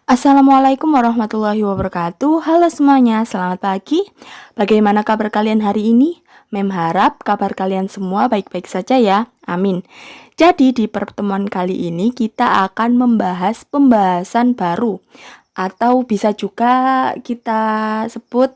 Assalamualaikum warahmatullahi wabarakatuh. Halo semuanya, selamat pagi. Bagaimana kabar kalian hari ini? Mem harap kabar kalian semua baik-baik saja ya. Amin. Jadi di pertemuan kali ini kita akan membahas pembahasan baru atau bisa juga kita sebut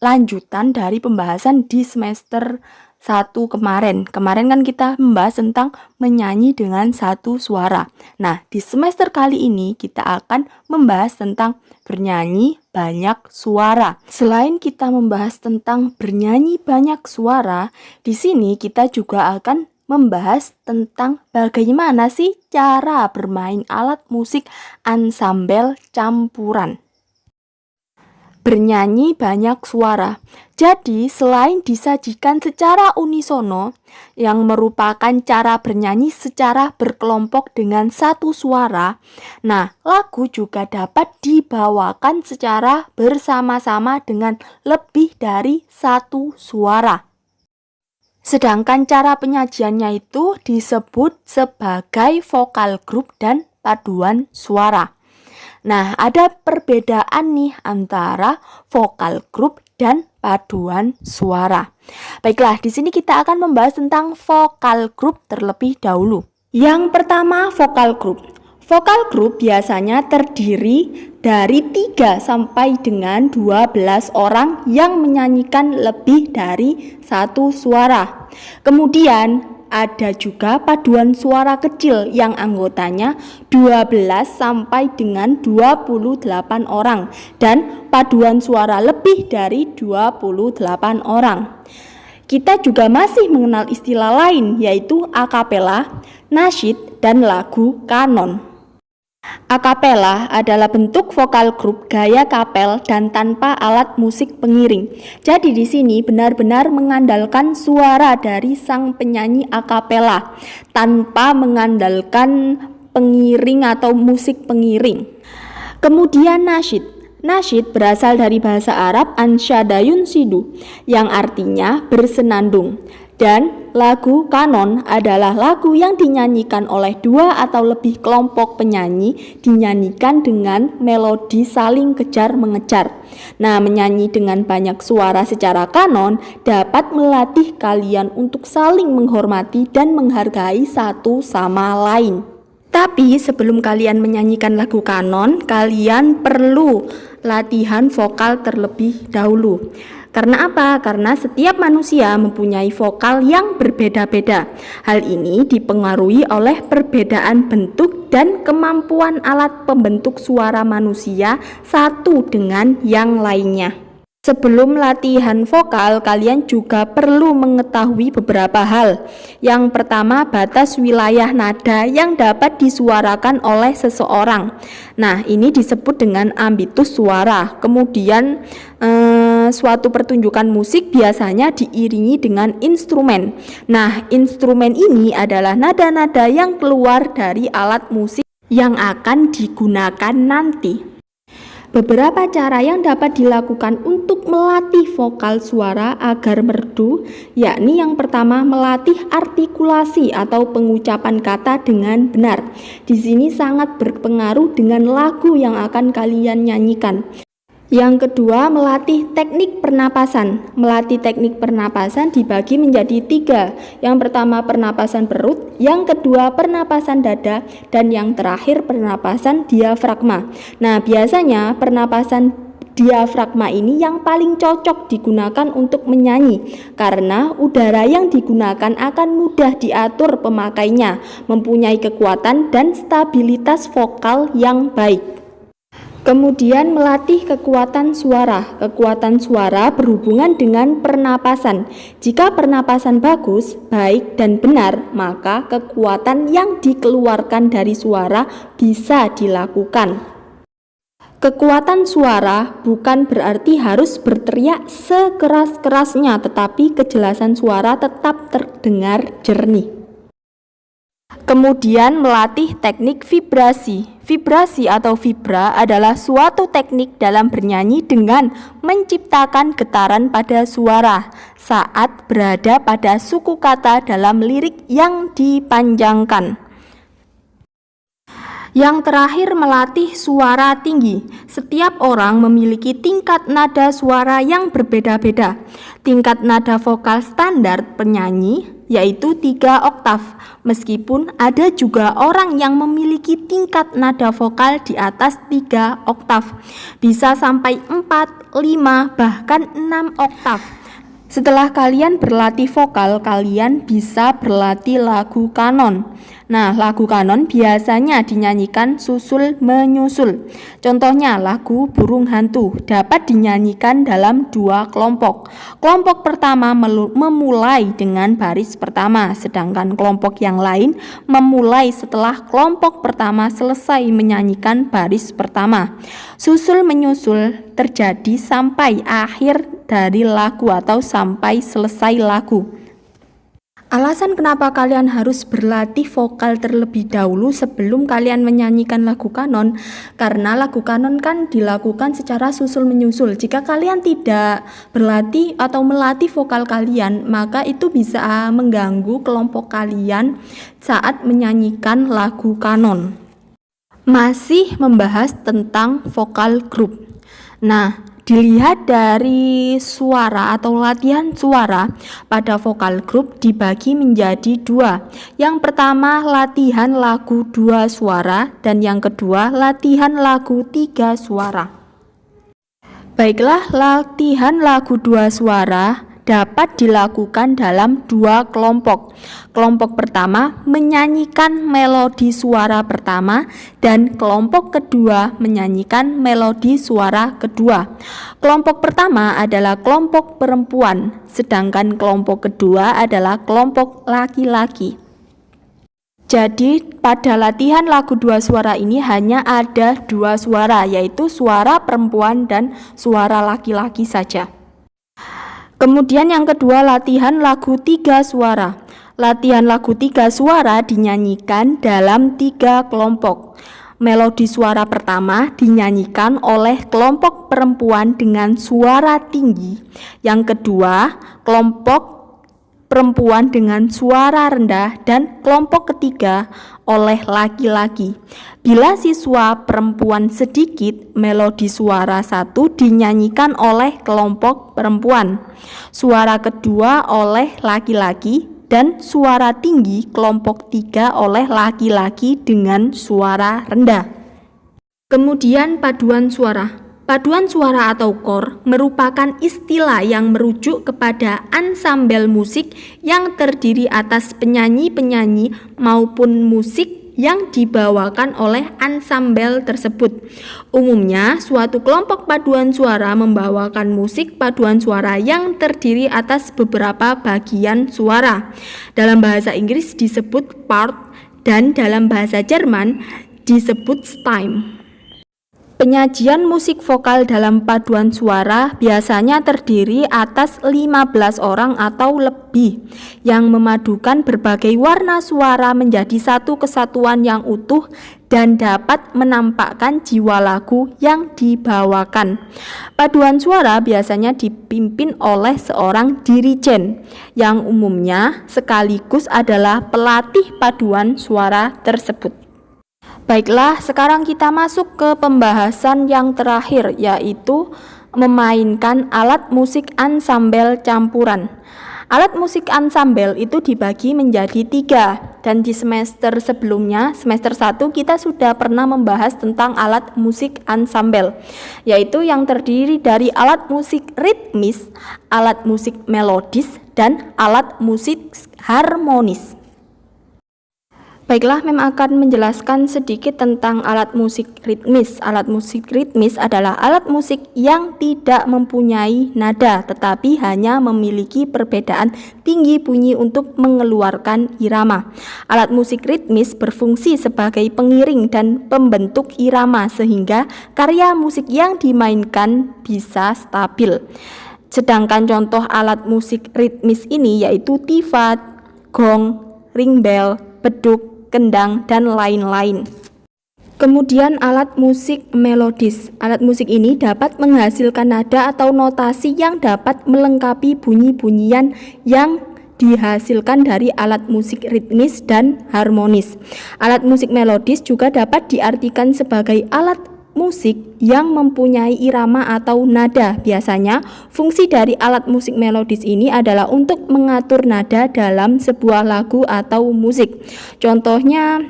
lanjutan dari pembahasan di semester 1 kemarin. Kemarin kan kita membahas tentang menyanyi dengan satu suara. Nah, di semester kali ini kita akan membahas tentang bernyanyi banyak suara. Selain kita membahas tentang bernyanyi banyak suara, di sini kita juga akan membahas tentang bagaimana sih cara bermain alat musik ansambel campuran. Bernyanyi banyak suara. Jadi, selain disajikan secara unisono, yang merupakan cara bernyanyi secara berkelompok dengan satu suara, nah, lagu juga dapat dibawakan secara bersama-sama dengan lebih dari satu suara. Sedangkan cara penyajiannya itu disebut sebagai vokal grup dan paduan suara. Nah, ada perbedaan nih antara vokal grup dan paduan suara. Baiklah, di sini kita akan membahas tentang vokal grup terlebih dahulu. Yang pertama, vokal grup. Vokal grup biasanya terdiri dari 3 sampai dengan 12 orang yang menyanyikan lebih dari satu suara. Kemudian ada juga paduan suara kecil yang anggotanya 12 sampai dengan 28 orang dan paduan suara lebih dari 28 orang. Kita juga masih mengenal istilah lain yaitu akapela, nasyid, dan lagu kanon. Akapela adalah bentuk vokal grup gaya kapel dan tanpa alat musik pengiring. Jadi di sini benar-benar mengandalkan suara dari sang penyanyi akapela tanpa mengandalkan pengiring atau musik pengiring. Kemudian nasyid. Nasyid berasal dari bahasa Arab ansyada yunsidu yang artinya bersenandung. Dan lagu kanon adalah lagu yang dinyanyikan oleh 2 atau lebih kelompok penyanyi, dinyanyikan dengan melodi saling kejar-mengejar. Nah, menyanyi dengan banyak suara secara kanon dapat melatih kalian untuk saling menghormati dan menghargai satu sama lain. Tapi sebelum kalian menyanyikan lagu kanon, kalian perlu latihan vokal terlebih dahulu. Karena apa? Karena setiap manusia mempunyai vokal yang berbeda-beda. Hal ini dipengaruhi oleh perbedaan bentuk dan kemampuan alat pembentuk suara manusia satu dengan yang lainnya. Sebelum latihan vokal, kalian juga perlu mengetahui beberapa hal. Yang pertama, batas wilayah nada yang dapat disuarakan oleh seseorang. Nah, ini disebut dengan ambitus suara. Kemudian, suatu pertunjukan musik biasanya diiringi dengan instrumen. Nah, instrumen ini adalah nada-nada yang keluar dari alat musik yang akan digunakan nanti. Beberapa cara yang dapat dilakukan untuk melatih vokal suara agar merdu, yakni yang pertama melatih artikulasi atau pengucapan kata dengan benar. Di sini sangat berpengaruh dengan lagu yang akan kalian nyanyikan. Yang kedua, melatih teknik pernapasan. Melatih teknik pernapasan dibagi menjadi 3. Yang pertama pernapasan perut, yang kedua pernapasan dada, dan yang terakhir pernapasan diafragma. Nah, biasanya pernapasan diafragma ini yang paling cocok digunakan untuk menyanyi karena udara yang digunakan akan mudah diatur pemakainya, mempunyai kekuatan dan stabilitas vokal yang baik. Kemudian melatih kekuatan suara. Kekuatan suara berhubungan dengan pernapasan. Jika pernapasan bagus, baik dan benar, maka kekuatan yang dikeluarkan dari suara bisa dilakukan. Kekuatan suara bukan berarti harus berteriak sekeras-kerasnya, tetapi kejelasan suara tetap terdengar jernih. Kemudian melatih teknik vibrasi. Vibrasi atau vibra adalah suatu teknik dalam bernyanyi dengan menciptakan getaran pada suara saat berada pada suku kata dalam lirik yang dipanjangkan. Yang terakhir, melatih suara tinggi. Setiap orang memiliki tingkat nada suara yang berbeda-beda. Tingkat nada vokal standar penyanyi yaitu 3 oktav. Meskipun ada juga orang yang memiliki tingkat nada vokal di atas 3 oktav. Bisa sampai 4, 5, bahkan 6 oktav. Setelah kalian berlatih vokal, kalian bisa berlatih lagu kanon. Nah, lagu kanon biasanya dinyanyikan susul menyusul. Contohnya lagu Burung Hantu dapat dinyanyikan dalam 2 kelompok. Kelompok pertama memulai dengan baris pertama, sedangkan kelompok yang lain memulai setelah kelompok pertama selesai menyanyikan baris pertama. Susul menyusul terjadi sampai akhir dari lagu atau sampai selesai lagu. Alasan kenapa kalian harus berlatih vokal terlebih dahulu sebelum kalian menyanyikan lagu kanon, karena lagu kanon kan dilakukan secara susul menyusul. Jika kalian tidak berlatih atau melatih vokal kalian, maka itu bisa mengganggu kelompok kalian saat menyanyikan lagu kanon. Masih membahas tentang vokal group. Nah, dilihat dari suara atau latihan suara pada vokal group dibagi menjadi 2. Yang pertama latihan lagu 2 suara dan yang kedua latihan lagu 3 suara. Baiklah, latihan lagu 2 suara dapat dilakukan dalam 2 kelompok. Kelompok pertama menyanyikan melodi suara pertama dan kelompok kedua menyanyikan melodi suara kedua. Kelompok pertama adalah kelompok perempuan, sedangkan kelompok kedua adalah kelompok laki-laki. Jadi pada latihan lagu 2 suara ini hanya ada 2 suara, yaitu suara perempuan dan suara laki-laki saja. Kemudian yang kedua latihan lagu 3 suara. Latihan lagu 3 suara dinyanyikan dalam 3 kelompok. Melodi suara pertama dinyanyikan oleh kelompok perempuan dengan suara tinggi. Yang kedua, kelompok perempuan dengan suara rendah dan kelompok ketiga oleh laki-laki. Bila siswa perempuan sedikit, melodi suara 1 dinyanyikan oleh kelompok perempuan, suara kedua oleh laki-laki, dan suara tinggi kelompok 3 oleh laki-laki dengan suara rendah. Kemudian paduan suara. Paduan suara atau kor merupakan istilah yang merujuk kepada ansambel musik yang terdiri atas penyanyi-penyanyi maupun musik yang dibawakan oleh ansambel tersebut. Umumnya, suatu kelompok paduan suara membawakan musik paduan suara yang terdiri atas beberapa bagian suara. Dalam bahasa Inggris disebut part dan dalam bahasa Jerman disebut Stimme. Penyajian musik vokal dalam paduan suara biasanya terdiri atas 15 orang atau lebih yang memadukan berbagai warna suara menjadi satu kesatuan yang utuh dan dapat menampakkan jiwa lagu yang dibawakan. Paduan suara biasanya dipimpin oleh seorang dirijen yang umumnya sekaligus adalah pelatih paduan suara tersebut. Baiklah, sekarang kita masuk ke pembahasan yang terakhir, yaitu memainkan alat musik ansambel campuran. Alat musik ansambel itu dibagi menjadi 3, dan di semester sebelumnya, semester 1 kita sudah pernah membahas tentang alat musik ansambel, yaitu yang terdiri dari alat musik ritmis, alat musik melodis, dan alat musik harmonis. Baiklah, Mem akan menjelaskan sedikit tentang alat musik ritmis. Alat musik ritmis adalah alat musik yang tidak mempunyai nada, tetapi hanya memiliki perbedaan tinggi bunyi untuk mengeluarkan irama. Alat musik ritmis berfungsi sebagai pengiring dan pembentuk irama, sehingga karya musik yang dimainkan bisa stabil. Sedangkan contoh alat musik ritmis ini yaitu tivat, gong, ring bell, beduk, kendang, dan lain-lain. Kemudian alat musik melodis. Alat musik ini dapat menghasilkan nada atau notasi yang dapat melengkapi bunyi-bunyian yang dihasilkan dari alat musik ritmis dan harmonis. Alat musik melodis juga dapat diartikan sebagai alat musik yang mempunyai irama atau nada. Biasanya, fungsi dari alat musik melodis ini adalah untuk mengatur nada dalam sebuah lagu atau musik. Contohnya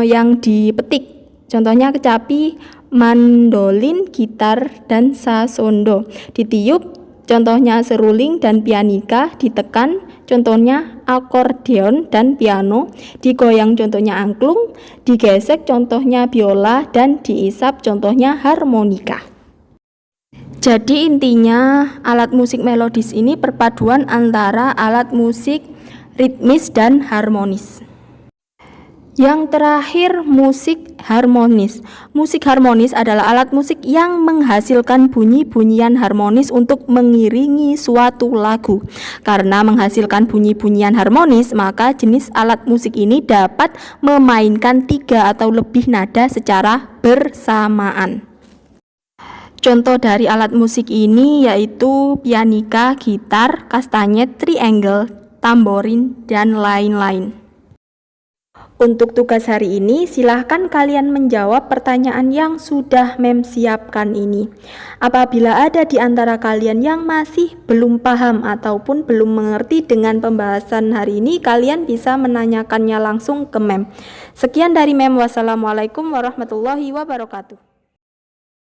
yang dipetik, contohnya kecapi, mandolin, gitar, dan sasondo. Ditiup, contohnya seruling dan pianika. Ditekan, contohnya akordeon dan piano. Digoyang, contohnya angklung. Digesek, contohnya biola. Dan diisap, contohnya harmonika. Jadi intinya alat musik melodis ini perpaduan antara alat musik ritmis dan harmonis. Yang terakhir, musik harmonis. Musik harmonis adalah alat musik yang menghasilkan bunyi-bunyian harmonis untuk mengiringi suatu lagu. Karena menghasilkan bunyi-bunyian harmonis, maka jenis alat musik ini dapat memainkan 3 atau lebih nada secara bersamaan. Contoh dari alat musik ini yaitu pianika, gitar, kastanyet, triangle, tamborin, dan lain-lain. Untuk tugas hari ini, silahkan kalian menjawab pertanyaan yang sudah Mem siapkan ini. Apabila ada di antara kalian yang masih belum paham ataupun belum mengerti dengan pembahasan hari ini, kalian bisa menanyakannya langsung ke Mem. Sekian dari Mem. Wassalamualaikum warahmatullahi wabarakatuh.